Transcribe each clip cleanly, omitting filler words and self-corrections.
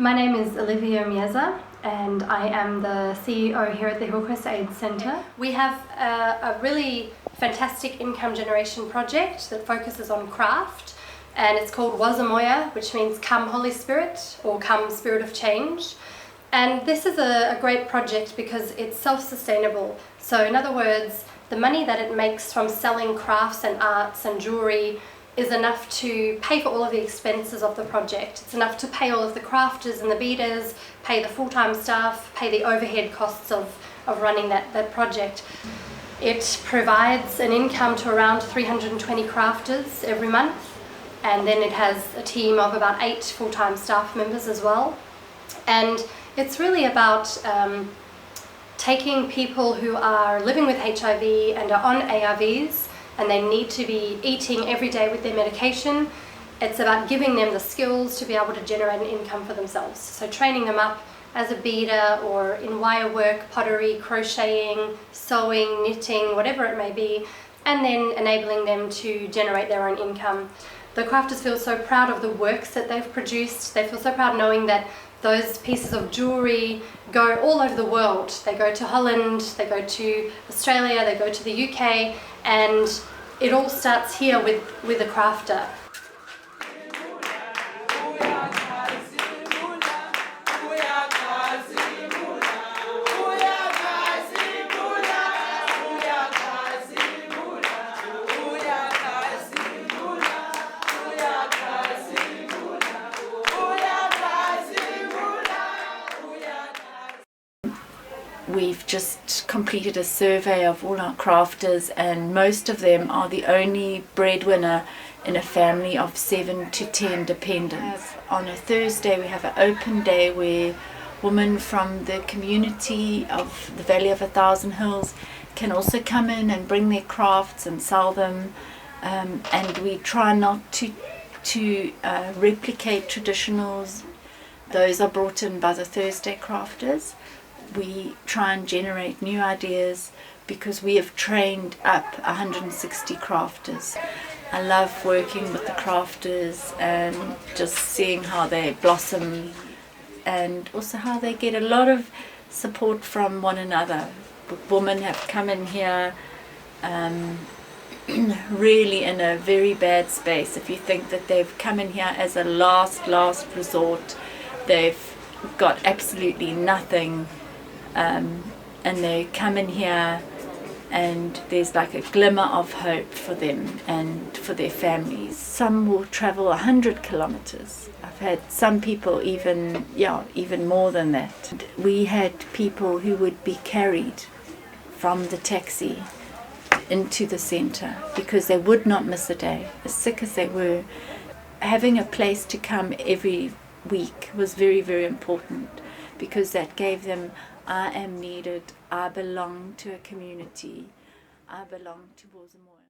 My name is Olivia Mieza and I am the CEO here at the Hillcrest AIDS Centre. We have a really fantastic income generation project that focuses on craft, and it's called Wazamoya, which means Come Holy Spirit or Come Spirit of Change. And this is a great project because it's self-sustainable. So in other words, the money that it makes from selling crafts and arts and jewellery is enough to pay for all of the expenses of the project. It's enough to pay all of the crafters and the beaders, pay the full-time staff, pay the overhead costs of running that project. It provides an income to around 320 crafters every month, and then it has a team of about 8 full-time staff members as well. And it's really about taking people who are living with HIV and are on ARVs and they need to be eating every day with their medication. It's about giving them the skills to be able to generate an income for themselves. So training them up as a beader or in wire work, pottery, crocheting, sewing, knitting, whatever it may be, and then enabling them to generate their own income. The crafters feel so proud of the works that they've produced. They feel so proud knowing that those pieces of jewellery go all over the world. They go to Holland, they go to Australia, they go to the UK, and it all starts here with a crafter. We've just completed a survey of all our crafters, and most of them are the only breadwinner in a family of 7 to 10 dependents. On a Thursday we have an open day where women from the community of the Valley of 1,000 Hills can also come in and bring their crafts and sell them, and we try not to replicate traditionals. Those are brought in by the Thursday crafters. We try and generate new ideas because we have trained up 160 crafters. I love working with the crafters and just seeing how they blossom, and also how they get a lot of support from one another. Women have come in here really in a very bad space. If you think that they've come in here as a last resort, they've got absolutely nothing. And they come in here and there's like a glimmer of hope for them and for their families. Some will travel 100 kilometers. I've had some people even more than that. We had people who would be carried from the taxi into the centre because they would not miss a day, as sick as they were. Having a place to come every week was very, very important because that gave them, I am needed, I belong to a community, I belong to Wazamoya.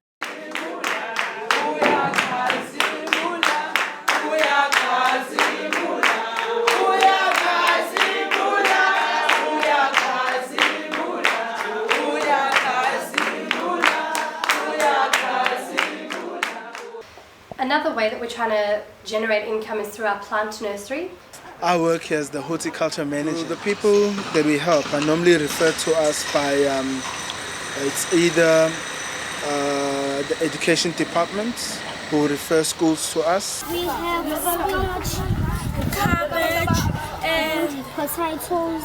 Another way that we're trying to generate income is through our plant nursery. I work as the horticulture manager. The people that we help are normally referred to us by, it's either the education department who refer schools to us. We have spinach, cabbage, and potatoes,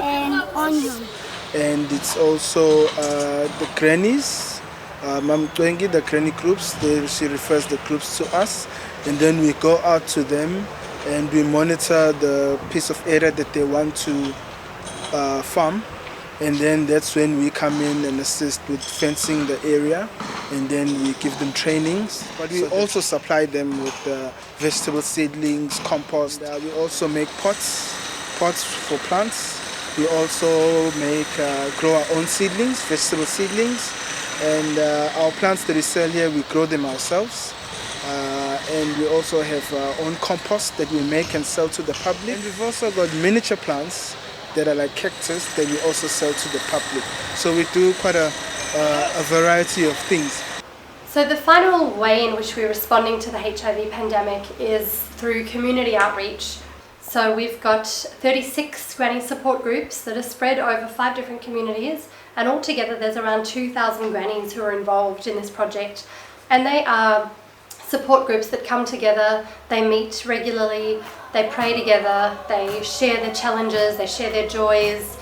and onion. And it's also the grannies, the granny groups, she refers the groups to us, and then we go out to them and we monitor the piece of area that they want to farm, and then that's when we come in and assist with fencing the area, and then we give them trainings. But we also supply them with vegetable seedlings, compost. We also make pots for plants. We also grow our own seedlings, vegetable seedlings, and our plants that we sell here, we grow them ourselves. And we also have our own compost that we make and sell to the public. And we've also got miniature plants that are like cactus that we also sell to the public. So we do quite a variety of things. So the final way in which we're responding to the HIV pandemic is through community outreach. So we've got 36 granny support groups that are spread over 5 different communities, and altogether there's around 2,000 grannies who are involved in this project. And they are support groups that come together, they meet regularly, they pray together, they share their challenges, they share their joys.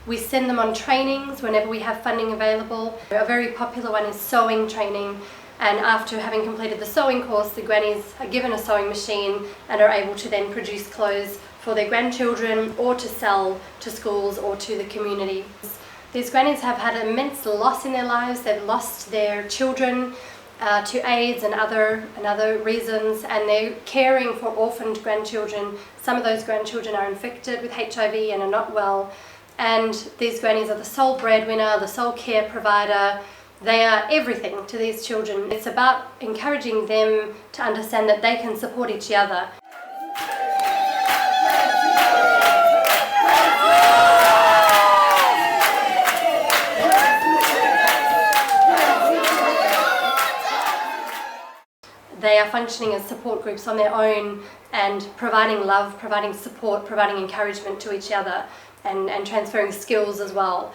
We send them on trainings whenever we have funding available. A very popular one is sewing training, and after having completed the sewing course, the grannies are given a sewing machine and are able to then produce clothes for their grandchildren or to sell to schools or to the community. These grannies have had immense loss in their lives. They've lost their children to AIDS and other reasons, and they're caring for orphaned grandchildren. Some of those grandchildren are infected with HIV and are not well. And these grannies are the sole breadwinner, the sole care provider. They are everything to these children. It's about encouraging them to understand that they can support each other. They are functioning as support groups on their own and providing love, providing support, providing encouragement to each other, and transferring skills as well.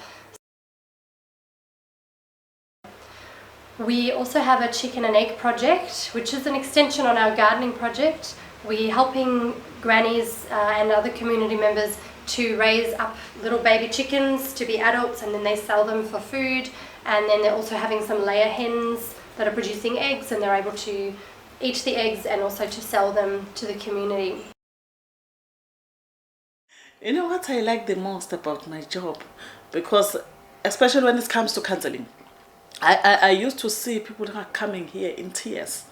We also have a chicken and egg project, which is an extension on our gardening project. We're helping grannies and other community members to raise up little baby chickens to be adults, and then they sell them for food. And then they're also having some layer hens that are producing eggs, and they're able to eat the eggs and also to sell them to the community. You know what I like the most about my job? Because especially when it comes to counseling, I used to see people that are coming here in tears.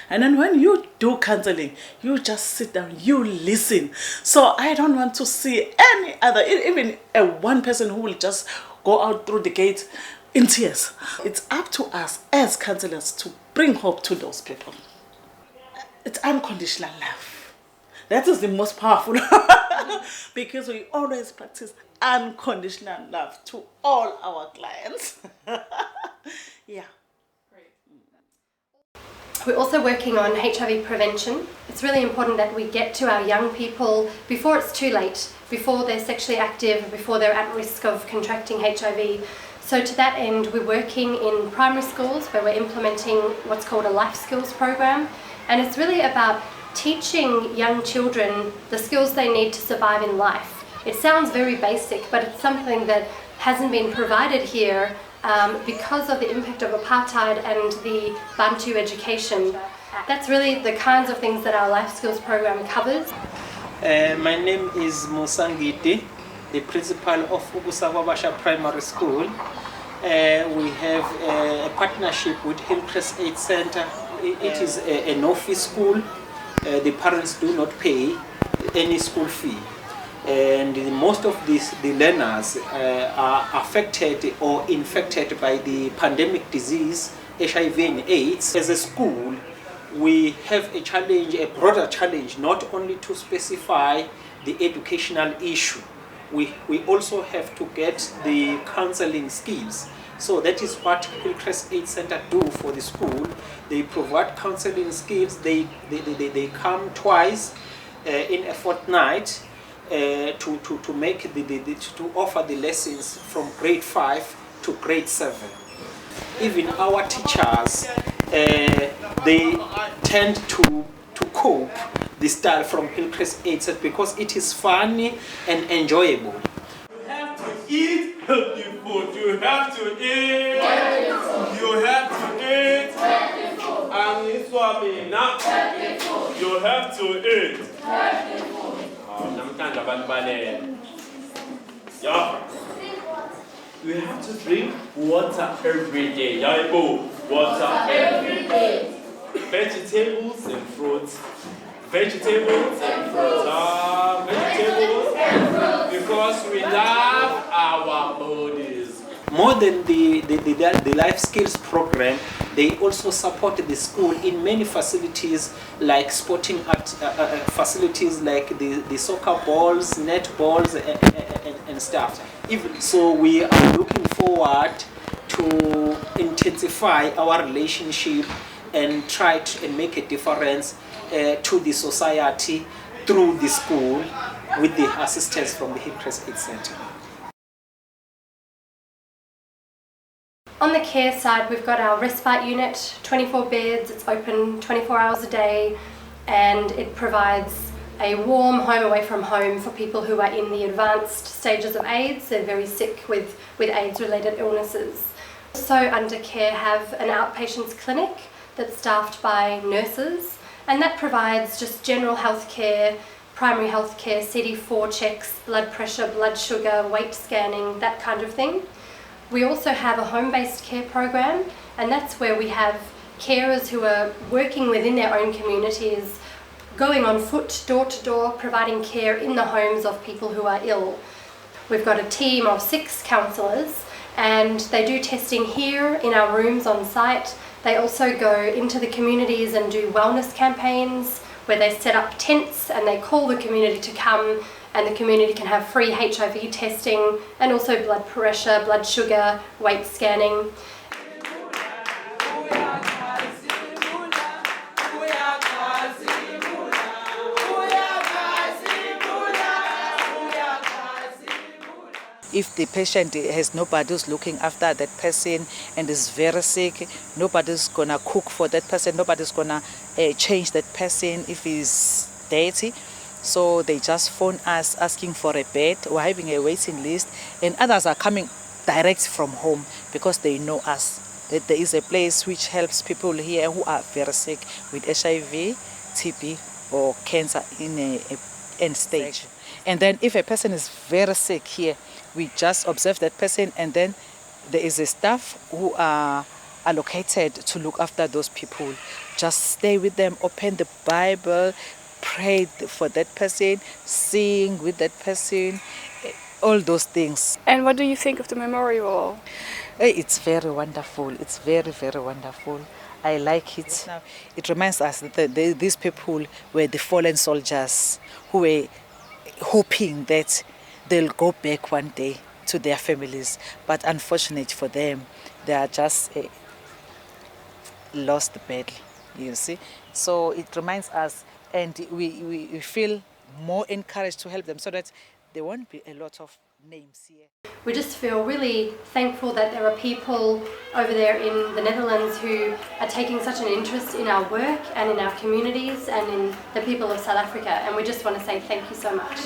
And then when you do counseling, you just sit down, you listen. So I don't want to see any other, even one person who will just go out through the gate in tears. It's up to us as counselors to bring hope to those people. It's unconditional love. That is the most powerful because we always practice unconditional love to all our clients. Yeah. We're also working on HIV prevention. It's really important that we get to our young people before it's too late, before they're sexually active, before they're at risk of contracting HIV. So to that end, we're working in primary schools where we're implementing what's called a life skills program. And it's really about teaching young children the skills they need to survive in life. It sounds very basic, but it's something that hasn't been provided here because of the impact of apartheid and the Bantu education. That's really the kinds of things that our life skills program covers. My name is Musangiti, the principal of Ugusawabasha Primary School. We have a partnership with Hillcrest Aid Center. It is a no-fee school. The parents do not pay any school fee. And most of the learners are affected or infected by the pandemic disease, HIV and AIDS. As a school, we have a challenge, a broader challenge, not only to specify the educational issue. We also have to get the counseling skills. So that is what Hillcrest Aid Center do for the school. They provide counseling skills. They come twice in a fortnight to make to offer the lessons from grade 5 to grade 7. Even our teachers, they tend to cope the style from Hillcrest Aid Center because it is funny and enjoyable. You have to eat healthy food. You have to eat. You have to eat. And this one now. You have to eat. Yeah. You have to drink water every day. Water every day. Vegetables and fruits. Vegetables and fruits. Vegetables and fruits. Because we love our bodies. More than the life skills program, they also support the school in many facilities like sporting facilities like the soccer balls, net balls and stuff. Even so, we are looking forward to intensify our relationship and try to and make a difference to the society through the school with the assistance from the Hillcrest AIDS Center. On the care side, we've got our respite unit, 24 beds, it's open 24 hours a day, and it provides a warm home away from home for people who are in the advanced stages of AIDS. They're very sick with AIDS-related illnesses. Also under care have an outpatients clinic that's staffed by nurses, and that provides just general health care, primary health care, CD4 checks, blood pressure, blood sugar, weight scanning, that kind of thing. We also have a home-based care program, and that's where we have carers who are working within their own communities, going on foot door to door, providing care in the homes of people who are ill. We've got a team of 6 counsellors, and they do testing here in our rooms on site. They also go into the communities and do wellness campaigns where they set up tents and they call the community to come, and the community can have free HIV testing and also blood pressure, blood sugar, weight scanning. If the patient has nobody who's looking after that person and is very sick, nobody's gonna cook for that person, nobody's gonna change that person if he's dirty. So they just phone us asking for a bed. We're having a waiting list, and others are coming direct from home because they know us. That there is a place which helps people here who are very sick with HIV, TB or cancer in a end stage. And then if a person is very sick here, we just observe that person, and then there is a staff who are allocated to look after those people. Just stay with them, open the Bible, pray for that person, sing with that person, all those things. And what do you think of the memorial? It's very wonderful. It's very, very wonderful. I like it. It reminds us that these people were the fallen soldiers who were hoping that they'll go back one day to their families. But unfortunately for them, they are just lost the battle, you see. So it reminds us, and we feel more encouraged to help them so that there won't be a lot of names here. We just feel really thankful that there are people over there in the Netherlands who are taking such an interest in our work and in our communities and in the people of South Africa, and we just want to say thank you so much.